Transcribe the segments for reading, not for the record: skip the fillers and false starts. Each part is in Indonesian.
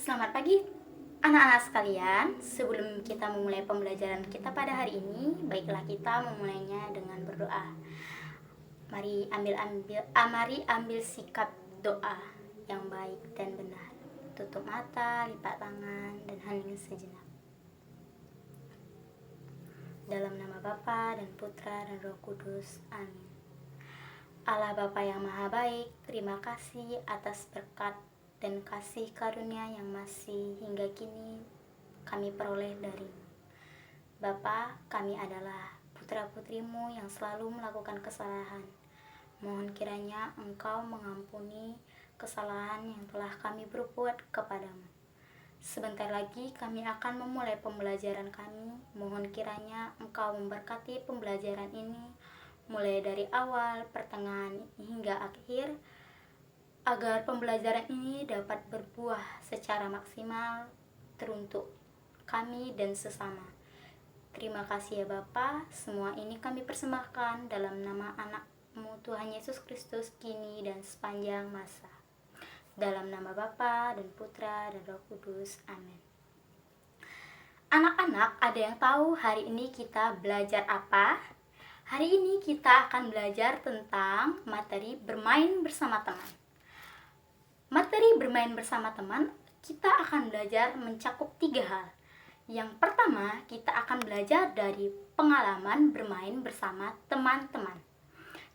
Selamat pagi anak-anak sekalian. Sebelum kita memulai pembelajaran kita pada hari ini, baiklah kita memulainya dengan berdoa. Mari ambil sikap doa yang baik dan benar. Tutup mata, lipat tangan, dan hening sejenak. Dalam nama Bapa dan Putra dan Roh Kudus. Amin. Allah Bapa yang Maha Baik, terima kasih atas berkat dan kasih karunia yang masih hingga kini kami peroleh dari-Mu. Bapa, kami adalah putra-putrimu yang selalu melakukan kesalahan. Mohon kiranya Engkau mengampuni kesalahan yang telah kami berbuat kepadamu. Sebentar lagi kami akan memulai pembelajaran kami. Mohon kiranya Engkau memberkati pembelajaran ini, mulai dari awal, pertengahan, hingga akhir, agar pembelajaran ini dapat berbuah secara maksimal teruntuk kami dan sesama. Terima kasih ya Bapa, semua ini kami persembahkan dalam nama anak-Mu Tuhan Yesus Kristus kini dan sepanjang masa. Dalam nama Bapa dan Putra dan Roh Kudus. Amin. Anak-anak, ada yang tahu hari ini kita belajar apa? Hari ini kita akan belajar tentang materi bermain bersama teman. Materi bermain bersama teman, kita akan belajar mencakup 3 hal. Yang pertama, kita akan belajar dari pengalaman bermain bersama teman-teman.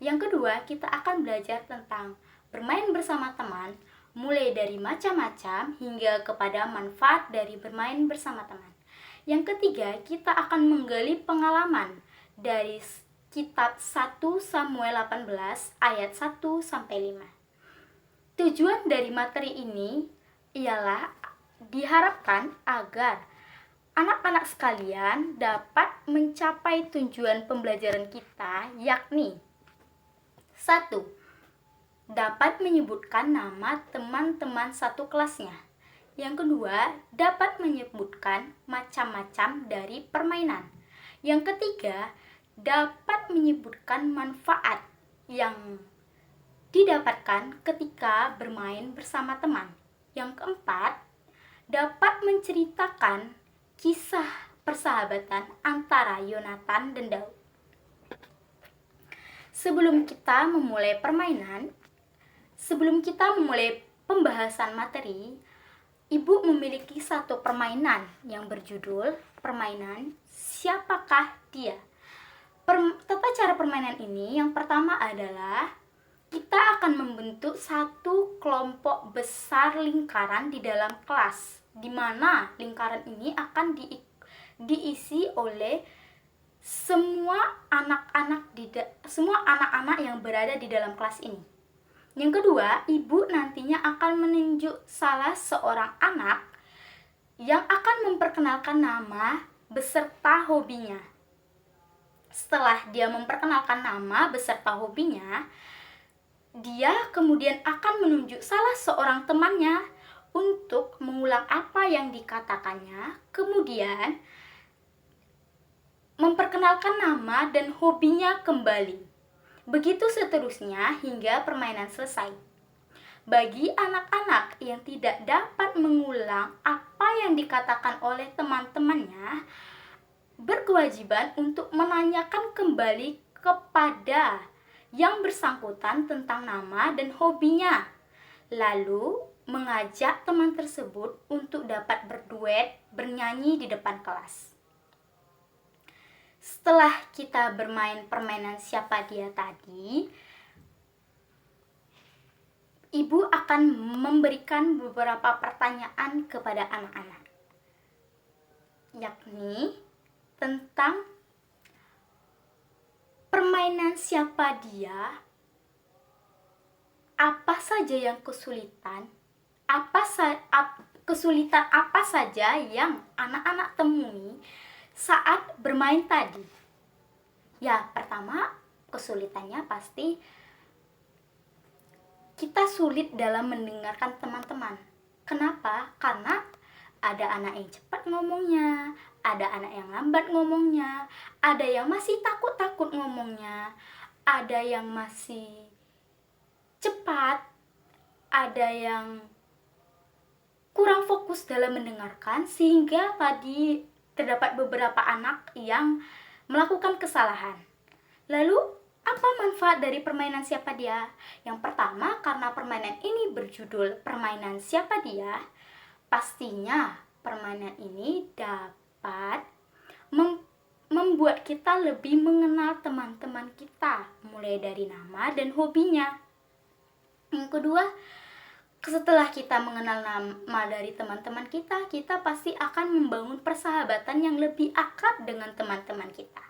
Yang kedua, kita akan belajar tentang bermain bersama teman, mulai dari macam-macam hingga kepada manfaat dari bermain bersama teman. Yang ketiga, kita akan menggali pengalaman dari kitab 1 Samuel 18 ayat 1-5. Tujuan dari materi ini ialah diharapkan agar anak-anak sekalian dapat mencapai tujuan pembelajaran kita, yakni 1. Dapat menyebutkan nama teman-teman satu kelasnya. Yang kedua, dapat menyebutkan macam-macam dari permainan. Yang ketiga, dapat menyebutkan manfaat yang didapatkan ketika bermain bersama teman. Yang keempat, dapat menceritakan kisah persahabatan antara Yonatan dan Daud. Sebelum kita memulai pembahasan materi, Ibu memiliki satu permainan yang berjudul permainan Siapakah Dia? Tata cara permainan ini yang pertama adalah kita akan membentuk satu kelompok besar lingkaran di dalam kelas, di mana lingkaran ini akan diisi oleh semua anak-anak yang berada di dalam kelas ini. Yang kedua, Ibu nantinya akan menunjuk salah seorang anak yang akan memperkenalkan nama beserta hobinya. Setelah dia memperkenalkan nama beserta hobinya, dia kemudian akan menunjuk salah seorang temannya untuk mengulang apa yang dikatakannya, kemudian memperkenalkan nama dan hobinya kembali. Begitu seterusnya hingga permainan selesai. Bagi anak-anak yang tidak dapat mengulang apa yang dikatakan oleh teman-temannya, berkewajiban untuk menanyakan kembali kepada yang bersangkutan tentang nama dan hobinya, lalu mengajak teman tersebut untuk dapat berduet bernyanyi di depan kelas. Setelah kita bermain permainan siapa dia tadi, Ibu akan memberikan beberapa pertanyaan kepada anak-anak, yakni tentang permainan siapa dia, apa saja yang kesulitan, kesulitan apa saja yang anak-anak temui saat bermain tadi. Ya, pertama, kesulitannya pasti kita sulit dalam mendengarkan teman-teman. Kenapa? Karena ada anak yang cepat ngomongnya, ada anak yang lambat ngomongnya, ada yang masih takut-takut ngomongnya, ada yang masih cepat, ada yang kurang fokus dalam mendengarkan, sehingga tadi terdapat beberapa anak yang melakukan kesalahan. Lalu, apa manfaat dari permainan siapa dia? Yang pertama, karena permainan ini berjudul permainan siapa dia, pastinya permainan ini dapat membuat kita lebih mengenal teman-teman kita, mulai dari nama dan hobinya. Yang kedua, setelah kita mengenal nama dari teman-teman kita, kita pasti akan membangun persahabatan yang lebih akrab dengan teman-teman kita.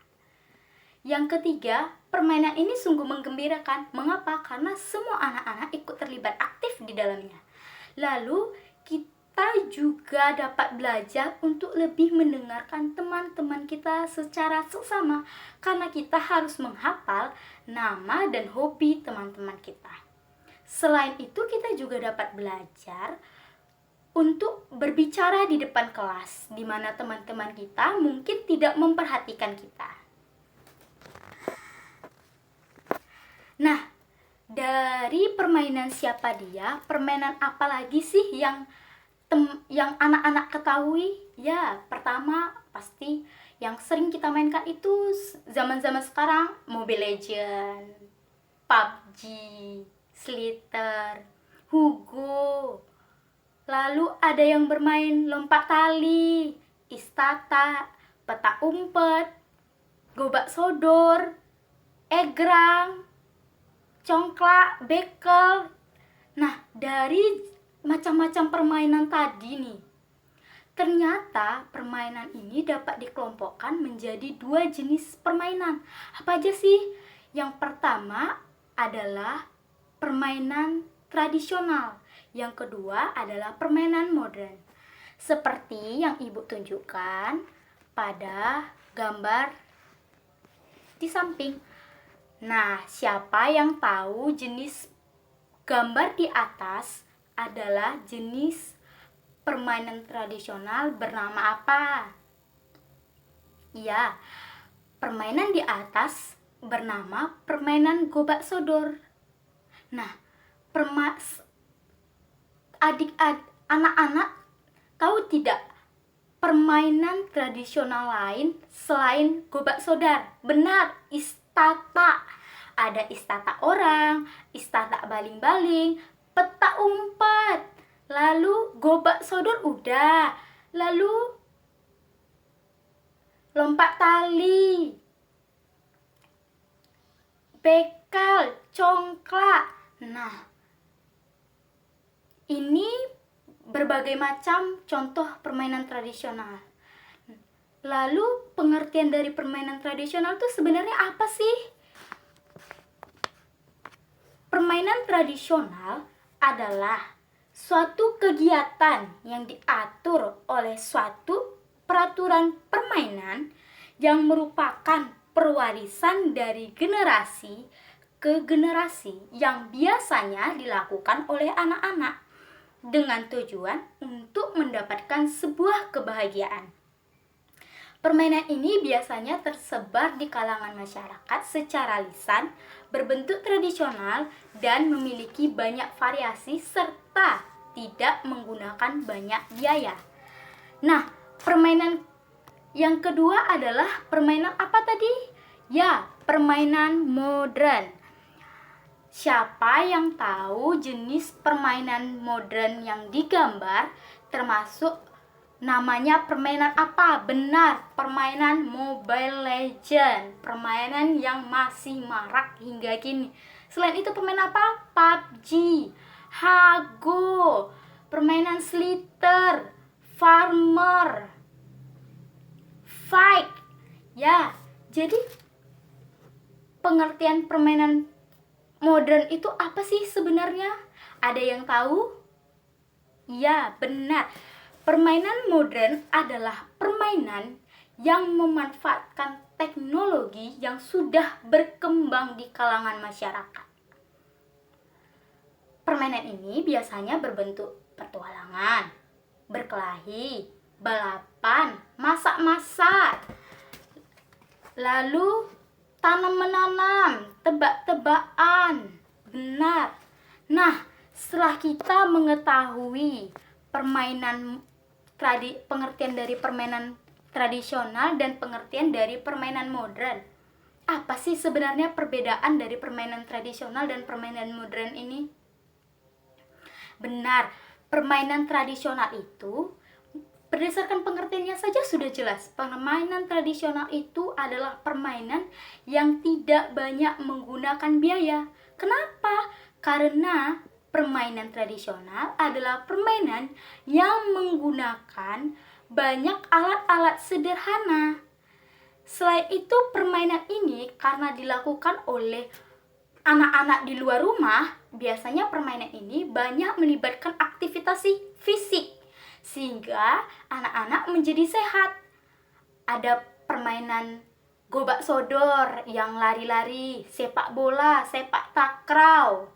Yang ketiga, permainan ini sungguh menggembirakan. Mengapa? Karena semua anak-anak ikut terlibat aktif di dalamnya. Lalu, kita juga dapat belajar untuk lebih mendengarkan teman-teman kita secara seksama, karena kita harus menghafal nama dan hobi teman-teman kita. Selain itu, kita juga dapat belajar untuk berbicara di depan kelas, di mana teman-teman kita mungkin tidak memperhatikan kita. Nah, dari permainan siapa dia, permainan apa lagi sih yang anak-anak ketahui? Ya, pertama pasti yang sering kita mainkan itu zaman-zaman sekarang Mobile Legends, PUBG, Slither, Hugo. Lalu ada yang bermain lompat tali, istata, peta umpet, gobak sodor, egrang, congklak, bekel. Nah, dari macam-macam permainan tadi nih, ternyata permainan ini dapat dikelompokkan menjadi 2 jenis permainan. Apa aja sih? Yang pertama adalah permainan tradisional. Yang kedua adalah permainan modern. Seperti yang Ibu tunjukkan pada gambar di samping. Nah, siapa yang tahu jenis gambar di atas adalah jenis permainan tradisional bernama apa? Ya, permainan di atas bernama permainan gobak sodor. Nah, anak-anak tahu tidak permainan tradisional lain selain gobak sodor? Benar, istata. Ada istata orang, istata baling-baling, peta umpet, lalu gobak sodor udah, lalu lompat tali, bekel, congklak. Nah, ini berbagai macam contoh permainan tradisional. Lalu pengertian dari permainan tradisional itu sebenarnya apa sih? Permainan tradisional adalah suatu kegiatan yang diatur oleh suatu peraturan permainan yang merupakan perwarisan dari generasi ke generasi yang biasanya dilakukan oleh anak-anak dengan tujuan untuk mendapatkan sebuah kebahagiaan. Permainan ini biasanya tersebar di kalangan masyarakat secara lisan, berbentuk tradisional, dan memiliki banyak variasi serta tidak menggunakan banyak biaya. Nah, permainan yang kedua adalah permainan apa tadi? Ya, permainan modern. Siapa yang tahu jenis permainan modern yang digambar, termasuk namanya permainan apa? Benar, permainan Mobile Legends. Permainan yang masih marak hingga kini. Selain itu permainan apa? PUBG, Hago, permainan Slither, Farmer, Fight. Ya, jadi pengertian permainan modern itu apa sih sebenarnya? Ada yang tahu? Ya, benar. Permainan modern adalah permainan yang memanfaatkan teknologi yang sudah berkembang di kalangan masyarakat. Permainan ini biasanya berbentuk petualangan, berkelahi, balapan, masak-masak, lalu tanam-menanam, tebak-tebakan. Benar. Nah, setelah kita mengetahui pengertian dari permainan tradisional dan pengertian dari permainan modern. Apa sih sebenarnya perbedaan dari permainan tradisional dan permainan modern ini? Benar, permainan tradisional itu berdasarkan pengertiannya saja sudah jelas. Permainan tradisional itu adalah permainan yang tidak banyak menggunakan biaya. Kenapa? Karena permainan tradisional adalah permainan yang menggunakan banyak alat-alat sederhana. Selain itu, permainan ini karena dilakukan oleh anak-anak di luar rumah, biasanya permainan ini banyak melibatkan aktivitas fisik, sehingga anak-anak menjadi sehat. Ada permainan gobak sodor yang lari-lari, sepak bola, sepak takraw.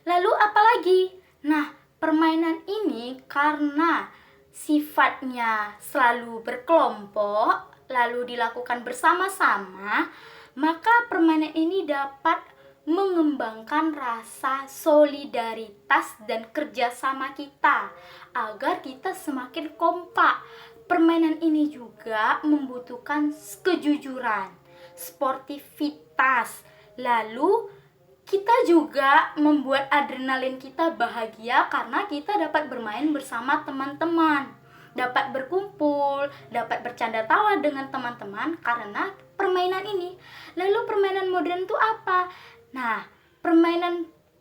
Lalu apalagi? Nah, permainan ini karena sifatnya selalu berkelompok, lalu dilakukan bersama-sama, maka permainan ini dapat mengembangkan rasa solidaritas dan kerjasama kita agar kita semakin kompak. Permainan ini juga membutuhkan kejujuran, sportivitas, lalu kita juga membuat adrenalin kita bahagia karena kita dapat bermain bersama teman-teman, dapat berkumpul, dapat bercanda tawa dengan teman-teman karena permainan ini. Lalu permainan modern itu apa? Nah,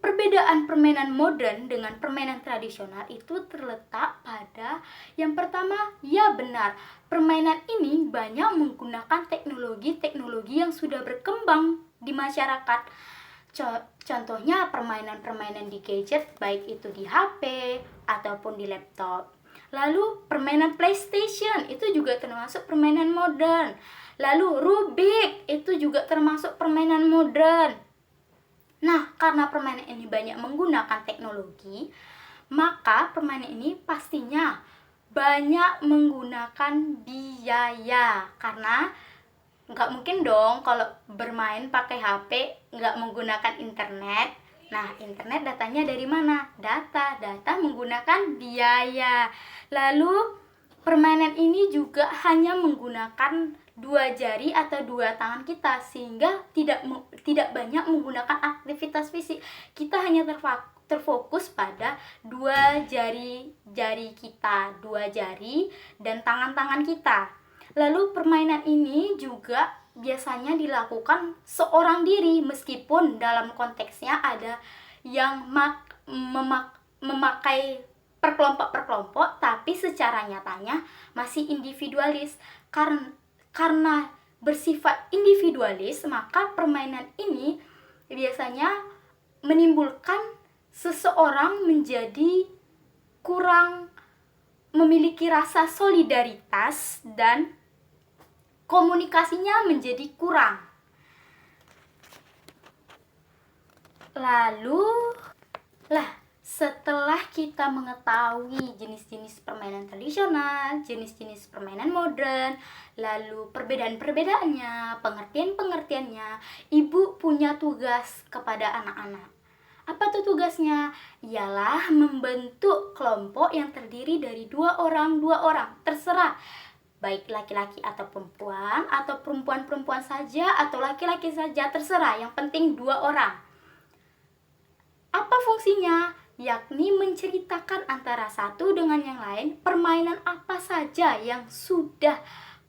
perbedaan permainan modern dengan permainan tradisional itu terletak pada yang pertama, ya benar, permainan ini banyak menggunakan teknologi-teknologi yang sudah berkembang di masyarakat. Contohnya permainan-permainan di gadget, baik itu di HP ataupun di laptop. Lalu permainan PlayStation itu juga termasuk permainan modern. Lalu Rubik itu juga termasuk permainan modern. Nah, karena permainan ini banyak menggunakan teknologi, maka permainan ini pastinya banyak menggunakan biaya. Karena nggak mungkin dong kalau bermain pakai HP nggak menggunakan internet. Nah, internet datanya dari mana? Data menggunakan biaya. Lalu permainan ini juga hanya menggunakan 2 jari atau 2 tangan kita, sehingga tidak banyak menggunakan aktivitas fisik. Kita hanya terfokus pada 2 jari kita, 2 jari dan tangan-tangan kita. Lalu permainan ini juga biasanya dilakukan seorang diri, meskipun dalam konteksnya ada yang memakai perkelompok-perkelompok, tapi secara nyatanya masih individualis. Karena bersifat individualis, maka permainan ini biasanya menimbulkan seseorang menjadi kurang memiliki rasa solidaritas dan komunikasinya menjadi kurang. Lalu, setelah kita mengetahui jenis-jenis permainan tradisional, jenis-jenis permainan modern, lalu perbedaan-perbedaannya, pengertian-pengertiannya, ibu punya tugas kepada anak-anak. Apa tuh tugasnya? Ialah membentuk kelompok yang terdiri dari 2 orang, terserah. Baik laki-laki atau perempuan saja, atau laki-laki saja, terserah. Yang penting 2 orang. Apa fungsinya? Yakni menceritakan antara satu dengan yang lain permainan apa saja yang sudah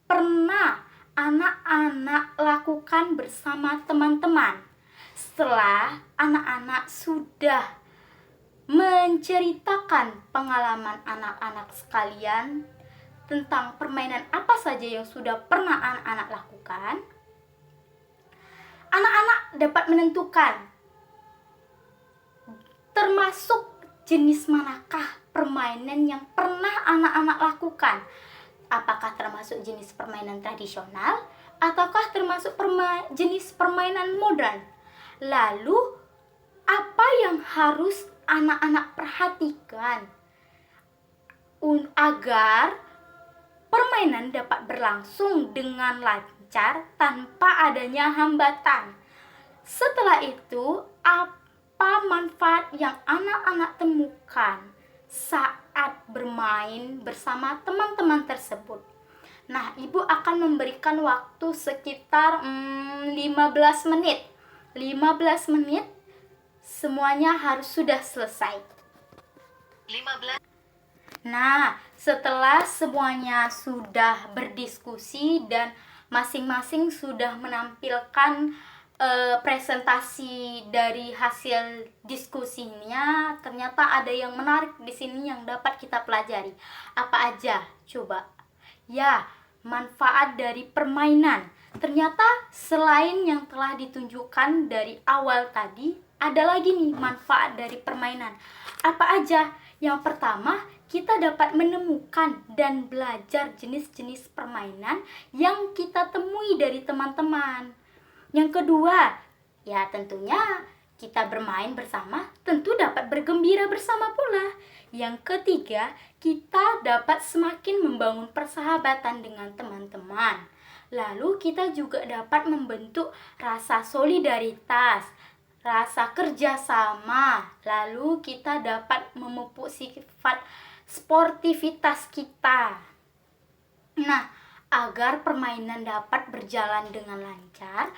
pernah anak-anak lakukan bersama teman-teman. Setelah anak-anak sudah menceritakan pengalaman anak-anak sekalian tentang permainan apa saja yang sudah pernah anak-anak lakukan, anak-anak dapat menentukan termasuk jenis manakah permainan yang pernah anak-anak lakukan. Apakah termasuk jenis permainan tradisional ataukah termasuk jenis permainan modern. Lalu, apa yang harus anak-anak perhatikan agar permainan dapat berlangsung dengan lancar tanpa adanya hambatan. Setelah itu, apa manfaat yang anak-anak temukan saat bermain bersama teman-teman tersebut. Nah, ibu akan memberikan waktu sekitar 15 menit. 15 menit semuanya harus sudah selesai. 15. Nah, setelah semuanya sudah berdiskusi dan masing-masing sudah menampilkan presentasi dari hasil diskusinya, ternyata ada yang menarik di sini yang dapat kita pelajari. Apa aja? Coba. Ya, manfaat dari permainan. Ternyata selain yang telah ditunjukkan dari awal tadi, ada lagi nih manfaat dari permainan. Apa aja? Yang pertama, kita dapat menemukan dan belajar jenis-jenis permainan yang kita temui dari teman-teman. Yang kedua, ya tentunya kita bermain bersama tentu dapat bergembira bersama pula. Yang ketiga, kita dapat semakin membangun persahabatan dengan teman-teman. Lalu kita juga dapat membentuk rasa solidaritas, rasa kerjasama. Lalu kita dapat memupuk sifat sportivitas kita. Nah, agar permainan dapat berjalan dengan lancar,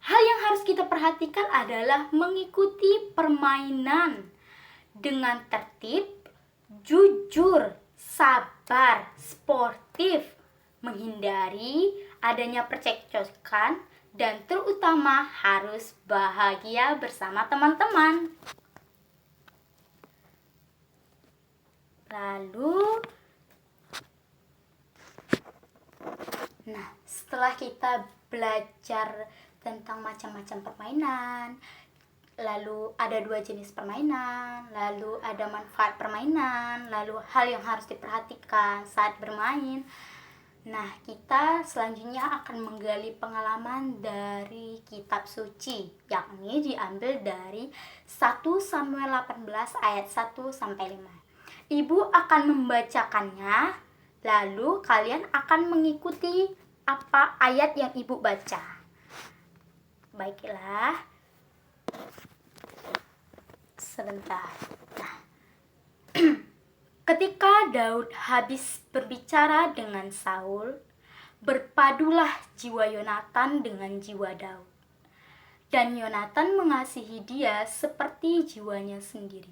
hal yang harus kita perhatikan adalah mengikuti permainan dengan tertib, jujur, sabar, sportif, menghindari adanya percekcokan, dan terutama harus bahagia bersama teman-teman. Lalu, setelah kita belajar tentang macam-macam permainan, lalu ada 2 jenis permainan, lalu ada manfaat permainan, lalu hal yang harus diperhatikan saat bermain. Nah, kita selanjutnya akan menggali pengalaman dari kitab suci, yakni diambil dari 1 Samuel 18 ayat 1-5. Ibu akan membacakannya, lalu kalian akan mengikuti apa ayat yang ibu baca. Baiklah, sebentar. Nah, ketika Daud habis berbicara dengan Saul, berpadulah jiwa Yonatan dengan jiwa Daud. Dan Yonatan mengasihi dia seperti jiwanya sendiri.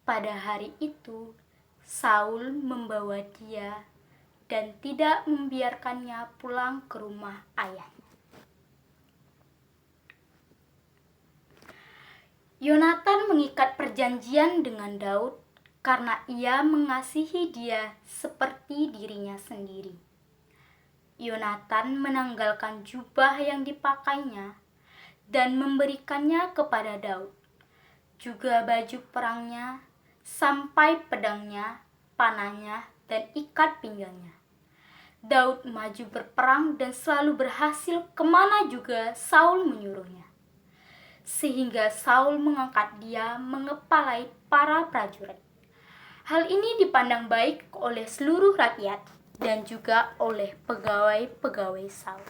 Pada hari itu, Saul membawa dia dan tidak membiarkannya pulang ke rumah ayahnya. Yonatan mengikat perjanjian dengan Daud karena ia mengasihi dia seperti dirinya sendiri. Yonatan menanggalkan jubah yang dipakainya dan memberikannya kepada Daud, juga baju perangnya, sampai pedangnya, panahnya, dan ikat pinggangnya. Daud maju berperang dan selalu berhasil kemana juga Saul menyuruhnya, sehingga Saul mengangkat dia mengepalai para prajurit. Hal ini dipandang baik oleh seluruh rakyat dan juga oleh pegawai-pegawai Saul.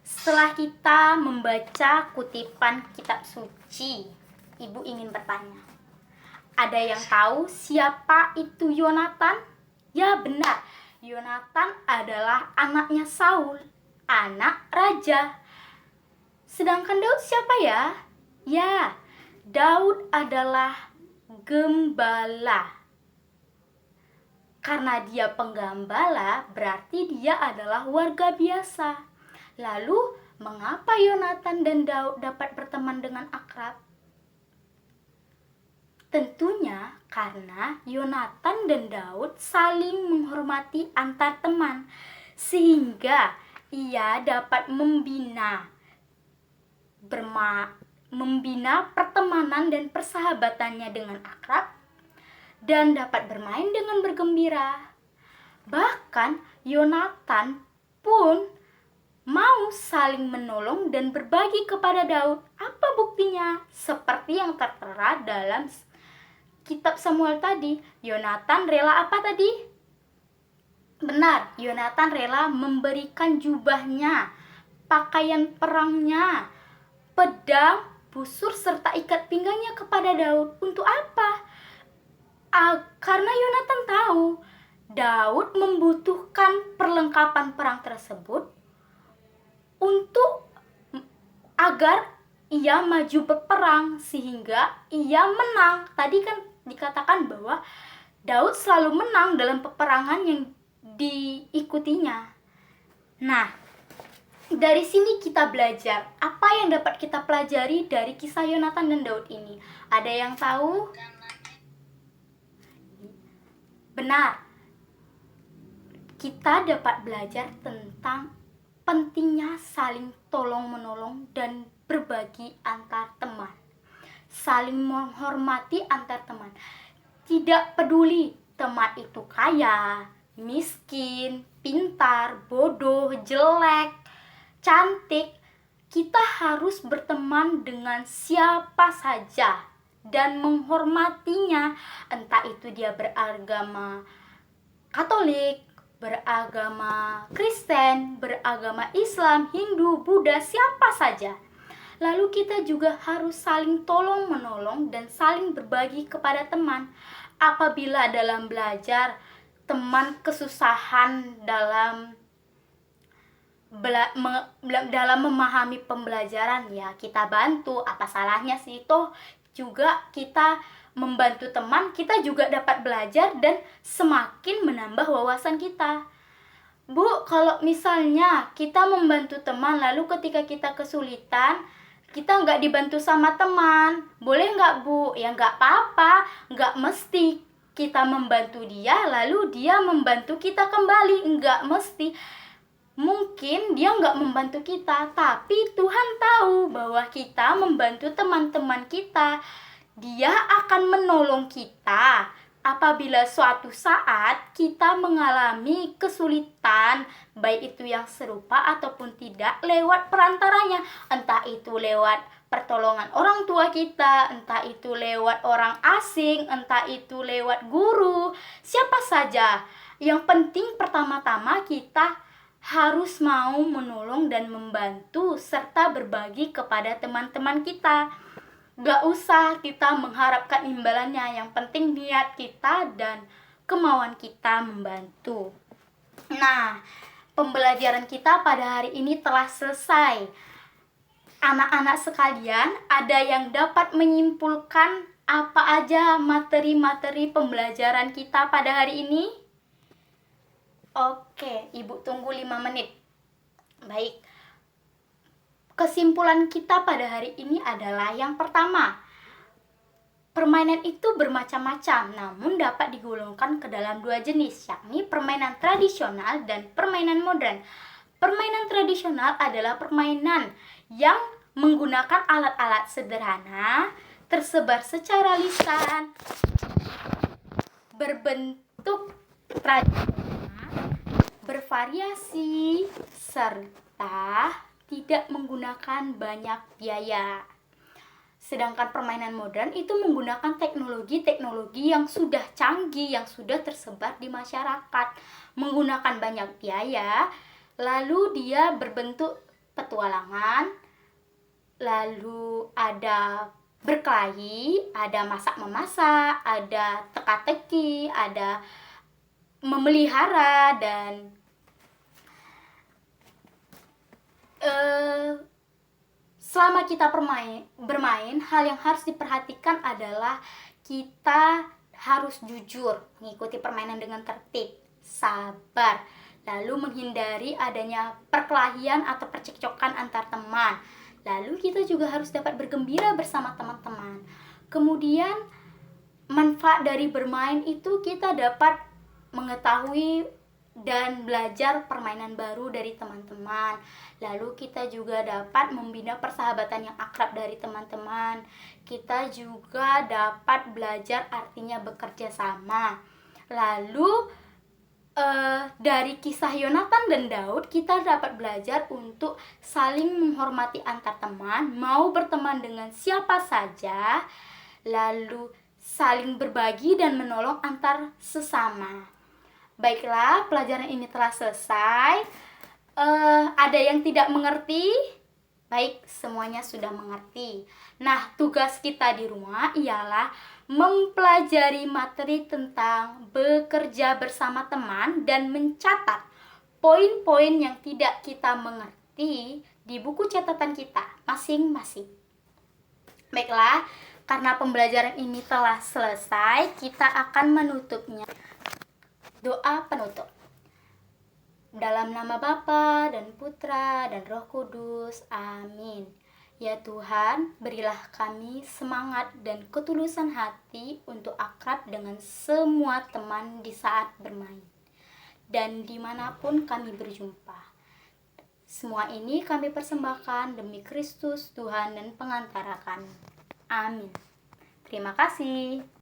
Setelah kita membaca kutipan kitab suci, ibu ingin bertanya, ada yang tahu siapa itu Yonatan? Ya benar, Yonatan adalah anaknya Saul, anak raja. Sedangkan Daud siapa ya? Ya, Daud adalah gembala. Karena dia penggembala, berarti dia adalah warga biasa. Lalu, mengapa Yonatan dan Daud dapat berteman dengan akrab? Tentunya karena Yonatan dan Daud saling menghormati antar teman, sehingga ia dapat membina pertemanan dan persahabatannya dengan akrab dan dapat bermain dengan bergembira. Bahkan Yonatan pun mau saling menolong dan berbagi kepada Daud. Apa buktinya? Seperti yang tertera dalam kitab Samuel tadi, Yonatan rela apa tadi? Benar, Yonatan rela memberikan jubahnya, pakaian perangnya, pedang, busur serta ikat pinggangnya kepada Daud. Untuk apa? Karena Yonatan tahu Daud membutuhkan perlengkapan perang tersebut untuk agar ia maju berperang sehingga ia menang. Tadi kan dikatakan bahwa Daud selalu menang dalam peperangan yang diikutinya. Nah, dari sini kita belajar apa yang dapat kita pelajari dari kisah Yonatan dan Daud ini. Ada yang tahu? Benar. Kita dapat belajar tentang pentingnya saling tolong-menolong dan berbagi antar teman. Saling menghormati antar teman. Tidak peduli teman itu kaya, miskin, pintar, bodoh, jelek, cantik. Kita harus berteman dengan siapa saja dan menghormatinya. Entah itu dia beragama Katolik, beragama Kristen, beragama Islam, Hindu, Buddha, siapa saja. Lalu kita juga harus saling tolong-menolong dan saling berbagi kepada teman. Apabila dalam belajar teman kesusahan dalam memahami pembelajaran, ya kita bantu. Apa salahnya sih? Toh juga kita membantu teman, kita juga dapat belajar dan semakin menambah wawasan kita. Bu, kalau misalnya kita membantu teman, lalu ketika kita kesulitan, kita nggak dibantu sama teman, boleh nggak Bu? Ya nggak apa-apa, nggak mesti kita membantu dia, lalu dia membantu kita kembali, nggak mesti. Mungkin dia nggak membantu kita, tapi Tuhan tahu bahwa kita membantu teman-teman kita. Dia akan menolong kita apabila suatu saat kita mengalami kesulitan, baik itu yang serupa ataupun tidak, lewat perantaranya. Entah itu lewat pertolongan orang tua kita, entah itu lewat orang asing, entah itu lewat guru, siapa saja. Yang penting pertama-tama kita harus mau menolong dan membantu serta berbagi kepada teman-teman kita. Gak usah kita mengharapkan imbalannya, yang penting niat kita dan kemauan kita membantu. Nah, pembelajaran kita pada hari ini telah selesai. Anak-anak sekalian, ada yang dapat menyimpulkan apa aja materi-materi pembelajaran kita pada hari ini? Oke, Ibu tunggu 5 menit. Baik. Kesimpulan kita pada hari ini adalah yang pertama, permainan itu bermacam-macam, namun dapat digolongkan ke dalam 2 jenis, yakni permainan tradisional dan permainan modern. Permainan tradisional adalah permainan yang menggunakan alat-alat sederhana, tersebar secara lisan, berbentuk tradisional, bervariasi, serta tidak menggunakan banyak biaya. Sedangkan permainan modern itu menggunakan teknologi-teknologi yang sudah canggih, yang sudah tersebar di masyarakat, menggunakan banyak biaya, lalu dia berbentuk petualangan, lalu ada berkelahi, ada masak-memasak, ada teka-teki, ada memelihara, dan selama kita bermain, hal yang harus diperhatikan adalah kita harus jujur, mengikuti permainan dengan tertib, sabar, lalu menghindari adanya perkelahian atau percekcokan antar teman. Lalu kita juga harus dapat bergembira bersama teman-teman. Kemudian manfaat dari bermain itu kita dapat mengetahui dan belajar permainan baru dari teman-teman. Lalu kita juga dapat membina persahabatan yang akrab dari teman-teman. Kita juga dapat belajar artinya bekerja sama. Lalu dari kisah Yonatan dan Daud, kita dapat belajar untuk saling menghormati antar teman, mau berteman dengan siapa saja, lalu saling berbagi dan menolong antar sesama. Baiklah, pelajaran ini telah selesai. Ada yang tidak mengerti? Baik, semuanya sudah mengerti. Nah, tugas kita di rumah ialah mempelajari materi tentang bekerja bersama teman dan mencatat poin-poin yang tidak kita mengerti di buku catatan kita masing-masing. Baiklah, karena pembelajaran ini telah selesai, kita akan menutupnya. Doa penutup. Dalam nama Bapa dan Putra dan Roh Kudus. Amin. Ya Tuhan, berilah kami semangat dan ketulusan hati untuk akrab dengan semua teman di saat bermain dan dimanapun kami berjumpa. Semua ini kami persembahkan demi Kristus, Tuhan dan pengantara kami. Amin. Terima kasih.